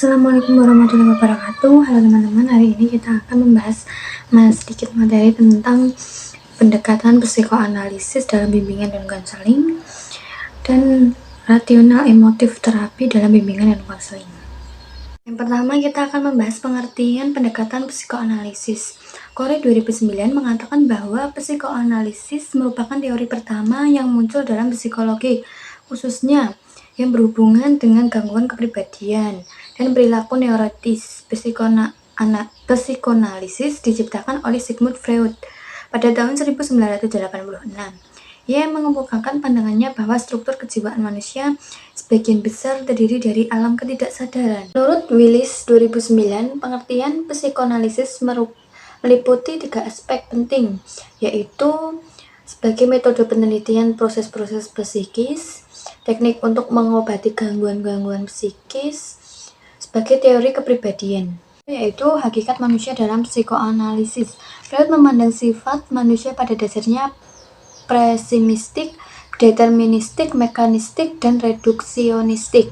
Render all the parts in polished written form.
Assalamualaikum warahmatullahi wabarakatuh. Halo teman-teman, hari ini kita akan membahas sedikit materi tentang pendekatan psikoanalisis dalam bimbingan dan konseling dan rasional emotif terapi dalam bimbingan dan konseling. Yang pertama, kita akan membahas pengertian pendekatan psikoanalisis. Corey 2009 mengatakan bahwa psikoanalisis merupakan teori pertama yang muncul dalam psikologi, khususnya yang berhubungan dengan gangguan kepribadian dan perilaku neurotis. Psikoanalisis diciptakan oleh Sigmund Freud pada tahun 1986. Ia mengemukakan pandangannya bahwa struktur kejiwaan manusia sebagian besar terdiri dari alam ketidaksadaran. Menurut Willis 2009, pengertian psikoanalisis meliputi 3 aspek penting, yaitu sebagai metode penelitian proses-proses psikis, teknik untuk mengobati gangguan-gangguan psikis, sebagai teori kepribadian, yaitu hakikat manusia dalam psikoanalisis. Freud memandang sifat manusia pada dasarnya pesimistik, deterministik, mekanistik, dan reduksionistik,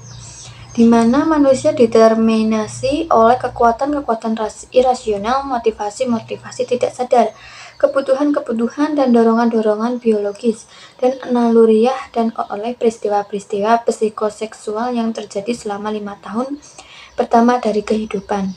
di mana manusia dideterminasi oleh kekuatan-kekuatan irasional, motivasi-motivasi tidak sadar, kebutuhan-kebutuhan dan dorongan-dorongan biologis, dan naluriah, dan oleh peristiwa-peristiwa psikoseksual yang terjadi selama 5 tahun pertama dari kehidupan.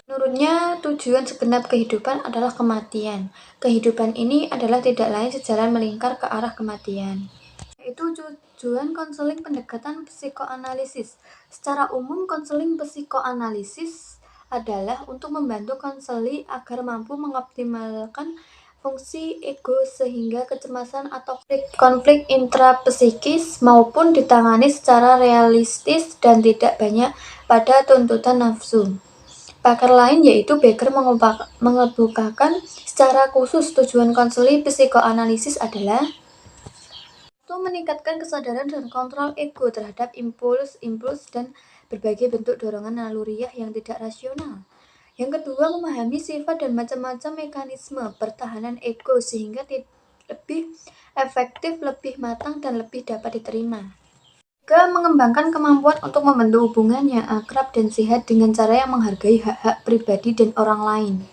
Menurutnya, tujuan segenap kehidupan adalah kematian. Kehidupan ini adalah tidak lain sejalan melingkar ke arah kematian. Itu tujuan konseling pendekatan psikoanalisis. Secara umum, konseling psikoanalisis adalah untuk membantu konseli agar mampu mengoptimalkan fungsi ego sehingga kecemasan atau konflik intrapsikis maupun ditangani secara realistis dan tidak banyak pada tuntutan nafsu. Pakar lain yaitu Becker mengemukakan secara khusus tujuan konseli psikoanalisis adalah untuk meningkatkan kesadaran dan kontrol ego terhadap impuls dan berbagai bentuk dorongan naluriah yang tidak rasional. Yang kedua, memahami sifat dan macam-macam mekanisme pertahanan ego sehingga lebih efektif, lebih matang, dan lebih dapat diterima. Juga mengembangkan kemampuan untuk membentuk hubungan yang akrab dan sehat dengan cara yang menghargai hak-hak pribadi dan orang lain.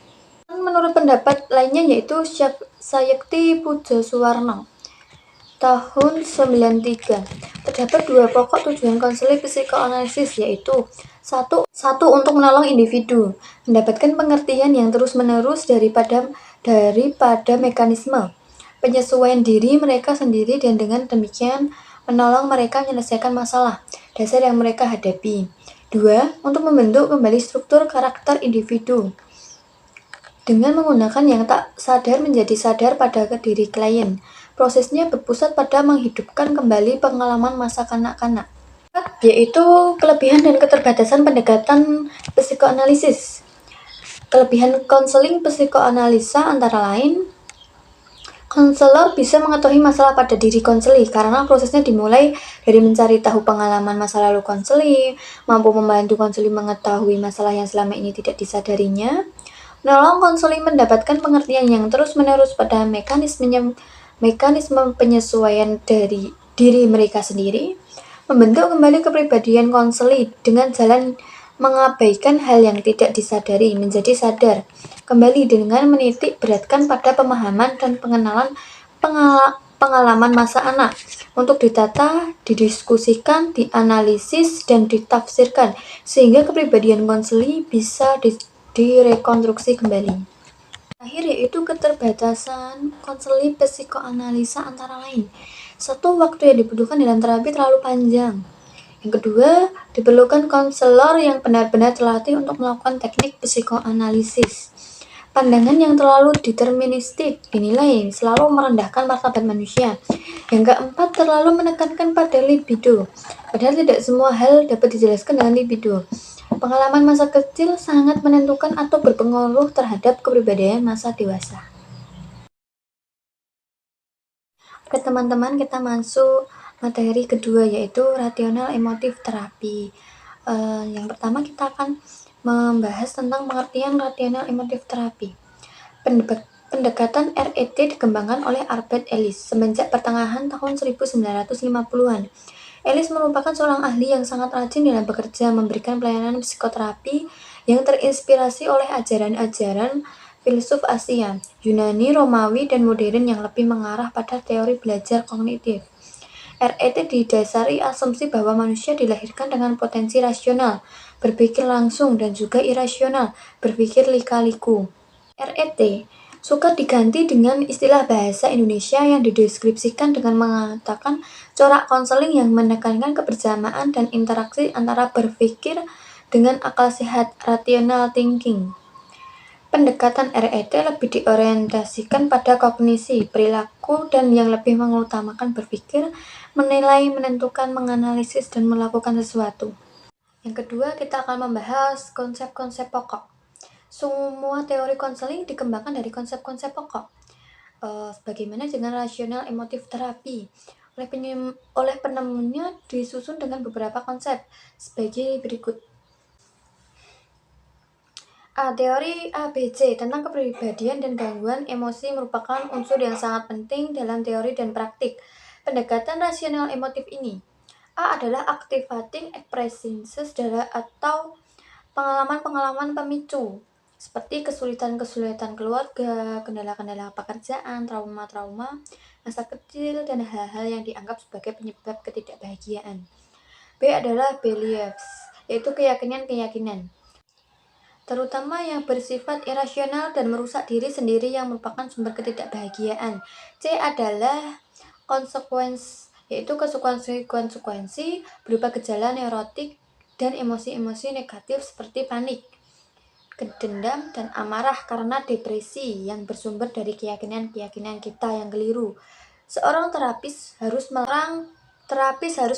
Menurut pendapat lainnya yaitu Sayekti Pujasuwarno tahun 93. Terdapat 2 pokok tujuan konseling psikoanalisis, yaitu satu untuk menolong individu mendapatkan pengertian yang terus-menerus daripada mekanisme penyesuaian diri mereka sendiri dan dengan demikian menolong mereka menyelesaikan masalah dasar yang mereka hadapi. 2. Untuk membentuk kembali struktur karakter individu dengan menggunakan yang tak sadar menjadi sadar pada diri klien. Prosesnya berpusat pada menghidupkan kembali pengalaman masa kanak-kanak, yaitu kelebihan dan keterbatasan pendekatan psikoanalisis. Kelebihan konseling psikoanalisa antara lain, konselor bisa mengetahui masalah pada diri konseli karena prosesnya dimulai dari mencari tahu pengalaman masa lalu konseli, mampu membantu konseli mengetahui masalah yang selama ini tidak disadarinya, menolong konseli mendapatkan pengertian yang terus-menerus pada mekanisme penyesuaian dari diri mereka sendiri, membentuk kembali kepribadian konseli dengan jalan mengabaikan hal yang tidak disadari menjadi sadar kembali dengan menitik beratkan pada pemahaman dan pengenalan pengalaman masa anak untuk ditata, didiskusikan, dianalisis, dan ditafsirkan sehingga kepribadian konseli bisa direkonstruksi kembali. Terakhir yaitu keterbatasan konseli psikoanalisa antara lain. 1. Waktu yang dibutuhkan dalam terapi terlalu panjang. Yang kedua, diperlukan konselor yang benar-benar terlatih untuk melakukan teknik psikoanalisis. Pandangan yang terlalu deterministik dinilai selalu merendahkan martabat manusia. Yang keempat, terlalu menekankan pada libido. Padahal tidak semua hal dapat dijelaskan dengan libido. Pengalaman masa kecil sangat menentukan atau berpengaruh terhadap kepribadian masa dewasa. Oke teman-teman, kita masuk materi kedua yaitu rasional emotif terapi. Yang pertama kita akan membahas tentang pengertian rasional emotif terapi. Pendekatan RET dikembangkan oleh Albert Ellis semenjak pertengahan tahun 1950-an. Elis merupakan seorang ahli yang sangat rajin dalam bekerja, memberikan pelayanan psikoterapi yang terinspirasi oleh ajaran-ajaran filsuf Asia, Yunani, Romawi, dan modern yang lebih mengarah pada teori belajar kognitif. RET didasari asumsi bahwa manusia dilahirkan dengan potensi rasional, berpikir langsung, dan juga irasional, berpikir lika-liku. RET suka diganti dengan istilah bahasa Indonesia yang dideskripsikan dengan mengatakan corak konseling yang menekankan kebersamaan dan interaksi antara berpikir dengan akal sehat, rational thinking. Pendekatan RET lebih diorientasikan pada kognisi, perilaku, dan yang lebih mengutamakan berpikir, menilai, menentukan, menganalisis, dan melakukan sesuatu. Yang kedua, kita akan membahas konsep-konsep pokok. Semua teori konseling dikembangkan dari konsep-konsep pokok. Bagaimana dengan rasional emotif terapi? Oleh penemunya disusun dengan beberapa konsep sebagai berikut. Teori ABC tentang kepribadian dan gangguan emosi merupakan unsur yang sangat penting dalam teori dan praktik pendekatan rasional emotif ini. A adalah activating experiences atau pengalaman-pengalaman pemicu, seperti kesulitan-kesulitan keluarga, kendala-kendala pekerjaan, trauma-trauma masa kecil, dan hal-hal yang dianggap sebagai penyebab ketidakbahagiaan. B adalah beliefs, yaitu keyakinan-keyakinan, terutama yang bersifat irasional dan merusak diri sendiri yang merupakan sumber ketidakbahagiaan. C adalah consequence, yaitu konsekuensi berupa gejala neurotik dan emosi-emosi negatif seperti panik, dendam, dan amarah karena depresi yang bersumber dari keyakinan-keyakinan kita yang keliru. Seorang terapis harus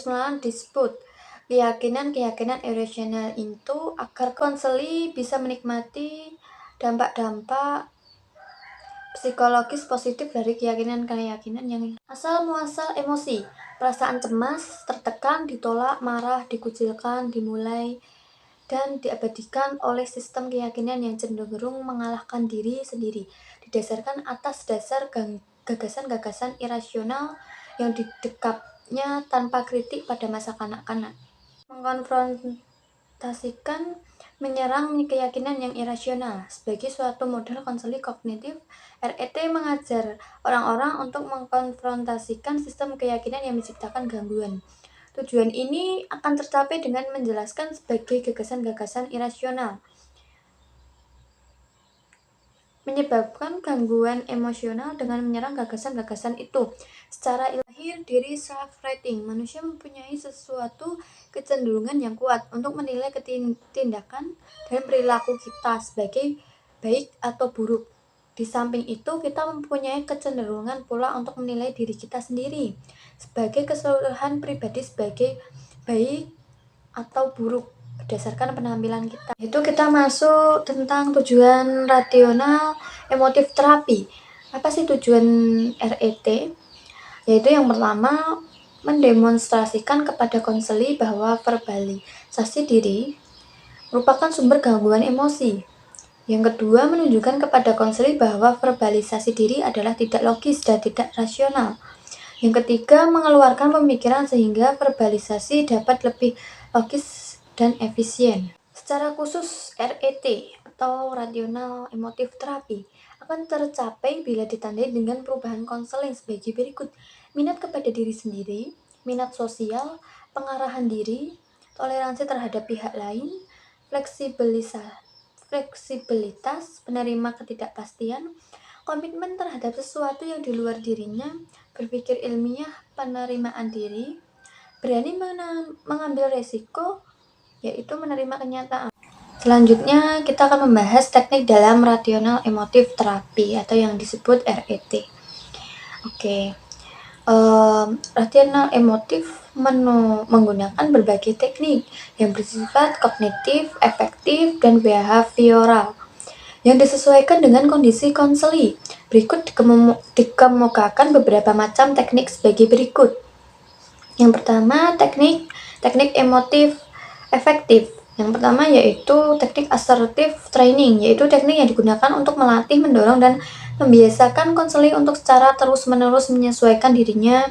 melawan dispute keyakinan-keyakinan irasional itu agar konseli bisa menikmati dampak-dampak psikologis positif dari keyakinan-keyakinan yang asal muasal emosi, perasaan cemas, tertekan, ditolak, marah, dikucilkan, dimulai, dan diabadikan oleh sistem keyakinan yang cenderung mengalahkan diri sendiri, didasarkan atas dasar gagasan-gagasan irasional yang didekapnya tanpa kritik pada masa kanak-kanak. Mengkonfrontasikan menyerang keyakinan yang irasional sebagai suatu model konseling kognitif. RET mengajar orang-orang untuk mengkonfrontasikan sistem keyakinan yang menciptakan gangguan. Tujuan ini akan tercapai dengan menjelaskan sebagai gagasan-gagasan irasional menyebabkan gangguan emosional dengan menyerang gagasan-gagasan itu. Secara ilmiah diri self-rating, manusia mempunyai sesuatu kecenderungan yang kuat untuk menilai tindakan dan perilaku kita sebagai baik atau buruk. Di samping itu, kita mempunyai kecenderungan pula untuk menilai diri kita sendiri sebagai keseluruhan pribadi sebagai baik atau buruk berdasarkan penampilan kita. Itu kita masuk tentang tujuan rasional emotif terapi. Apa sih tujuan RET? Yaitu yang pertama, mendemonstrasikan kepada konseli bahwa verbalisasi diri merupakan sumber gangguan emosi. Yang kedua, menunjukkan kepada konseli bahwa verbalisasi diri adalah tidak logis dan tidak rasional. Yang ketiga, mengeluarkan pemikiran sehingga verbalisasi dapat lebih logis dan efisien. Secara khusus, RET atau rasional emotif terapi akan tercapai bila ditandai dengan perubahan konseling sebagai berikut: minat kepada diri sendiri, minat sosial, pengarahan diri, toleransi terhadap pihak lain, fleksibilitas, penerima ketidakpastian, komitmen terhadap sesuatu yang di luar dirinya, berpikir ilmiah, penerimaan diri, berani mengambil resiko, yaitu menerima kenyataan. Selanjutnya, kita akan membahas teknik dalam rasional emotif terapi atau yang disebut RET. Rasional emotif menggunakan berbagai teknik yang bersifat kognitif, efektif, dan behavioral yang disesuaikan dengan kondisi konseli. Berikut dikemukakan beberapa macam teknik sebagai berikut. Yang pertama, teknik emotif efektif. Yang pertama yaitu teknik assertive training, yaitu teknik yang digunakan untuk melatih, mendorong, dan membiasakan konseli untuk secara terus-menerus menyesuaikan dirinya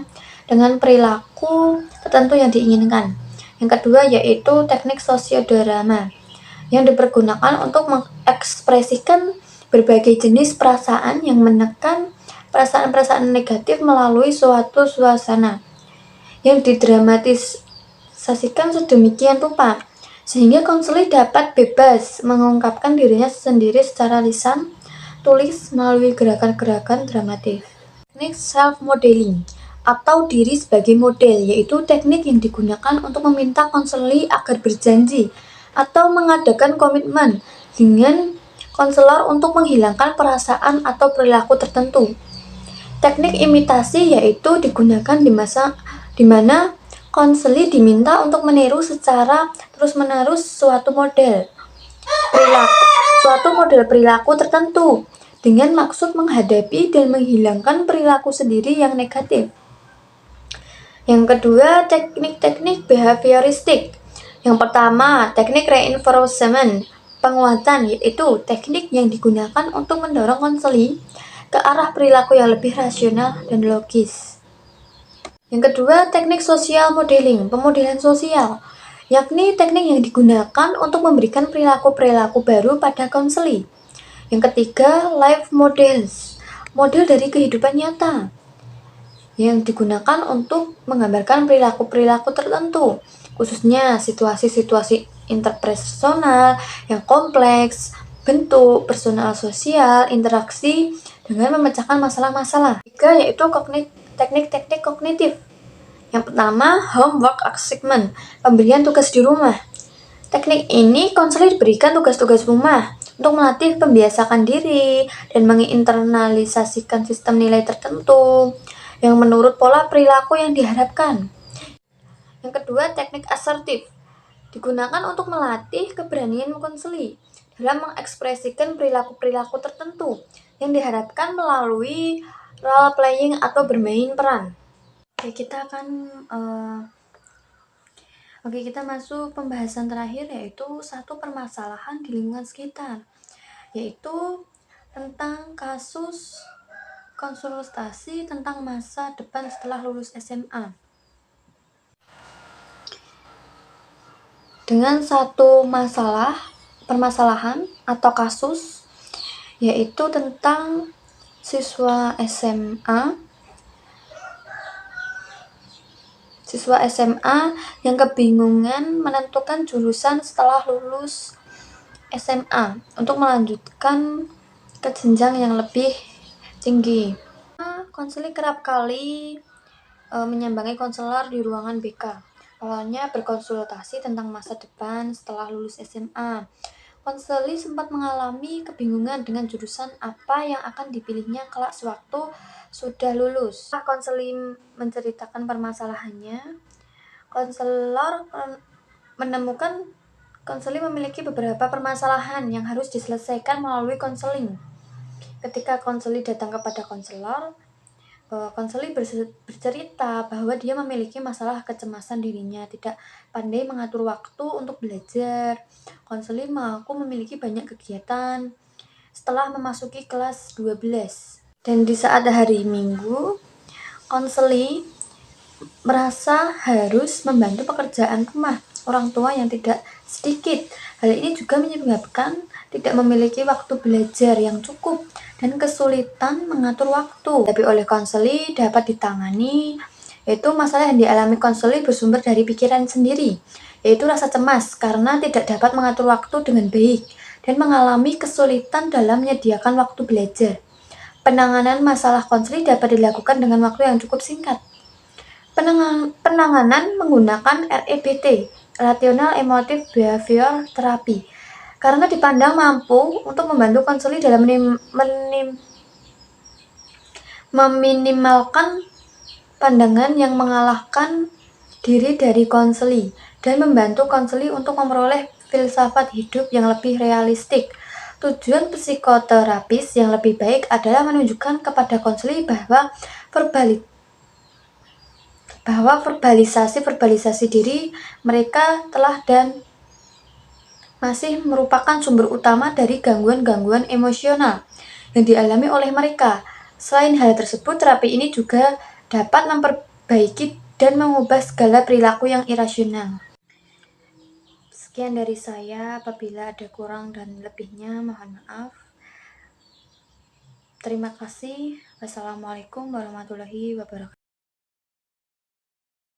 dengan perilaku tertentu yang diinginkan. Yang kedua yaitu teknik sosiodrama yang dipergunakan untuk mengekspresikan berbagai jenis perasaan yang menekan perasaan-perasaan negatif melalui suatu suasana yang didramatisasikan sedemikian rupa sehingga konselor dapat bebas mengungkapkan dirinya sendiri secara lisan, tulis melalui gerakan-gerakan dramatis. Teknik self-modeling atau diri sebagai model, yaitu teknik yang digunakan untuk meminta konselor agar berjanji atau mengadakan komitmen dengan konselor untuk menghilangkan perasaan atau perilaku tertentu. Teknik imitasi yaitu digunakan di mana konselor diminta untuk meniru secara terus-menerus suatu model perilaku tertentu dengan maksud menghadapi dan menghilangkan perilaku sendiri yang negatif. Yang kedua, teknik-teknik behavioristik. Yang pertama, teknik reinforcement, penguatan, yaitu teknik yang digunakan untuk mendorong konselor ke arah perilaku yang lebih rasional dan logis. Yang kedua, teknik social modeling, pemodelan sosial, yakni teknik yang digunakan untuk memberikan perilaku-perilaku baru pada konselor. Yang ketiga, life models, model dari kehidupan nyata, yang digunakan untuk menggambarkan perilaku-perilaku tertentu, khususnya situasi-situasi interpersonal yang kompleks, bentuk personal sosial, interaksi dengan memecahkan masalah-masalah. Ketiga yaitu teknik-teknik kognitif. Yang pertama, homework assignment, pemberian tugas di rumah. Teknik ini konselor diberikan tugas-tugas rumah untuk melatih pembiasakan diri dan menginternalisasikan sistem nilai tertentu yang menurut pola perilaku yang diharapkan. Yang kedua, teknik asertif digunakan untuk melatih keberanian konselor dalam mengekspresikan perilaku-perilaku tertentu yang diharapkan melalui role playing atau bermain peran. Kita masuk pembahasan terakhir, yaitu satu permasalahan di lingkungan sekitar, yaitu tentang kasus konsultasi tentang masa depan setelah lulus SMA. Dengan satu permasalahan atau kasus, yaitu tentang siswa SMA yang kebingungan menentukan jurusan setelah lulus SMA untuk melanjutkan ke jenjang yang lebih tinggi. Konselor kerap kali menyambangi konselor di ruangan BK. Awalnya berkonsultasi tentang masa depan setelah lulus SMA. Konselor sempat mengalami kebingungan dengan jurusan apa yang akan dipilihnya kelak sewaktu sudah lulus. Setelah konselor menceritakan permasalahannya, konselor menemukan konselor memiliki beberapa permasalahan yang harus diselesaikan melalui konseling. Ketika konselor datang kepada konselor bercerita bahwa dia memiliki masalah kecemasan dirinya, tidak pandai mengatur waktu untuk belajar. Konselor mengaku memiliki banyak kegiatan setelah memasuki kelas 12. Dan di saat hari Minggu, konselor merasa harus membantu pekerjaan rumah orang tua yang tidak sedikit. Hal ini juga menyebabkan tidak memiliki waktu belajar yang cukup dan kesulitan mengatur waktu. Tapi oleh konselor dapat ditangani, yaitu masalah yang dialami konselor bersumber dari pikiran sendiri, yaitu rasa cemas karena tidak dapat mengatur waktu dengan baik dan mengalami kesulitan dalam menyediakan waktu belajar. Penanganan masalah konselor dapat dilakukan dengan waktu yang cukup singkat. Penanganan menggunakan REBT, Relational Emotive Behavior Therapy, karena dipandang mampu untuk membantu konselor dalam meminimalkan pandangan yang mengalahkan diri dari konselor dan membantu konselor untuk memperoleh filsafat hidup yang lebih realistik. Tujuan psikoterapis yang lebih baik adalah menunjukkan kepada konselor bahwa verbalisasi diri mereka telah dan masih merupakan sumber utama dari gangguan-gangguan emosional yang dialami oleh mereka. Selain hal tersebut, terapi ini juga dapat memperbaiki dan mengubah segala perilaku yang irasional. Sekian dari saya, apabila ada kurang dan lebihnya mohon maaf. Terima kasih. Wassalamualaikum warahmatullahi wabarakatuh.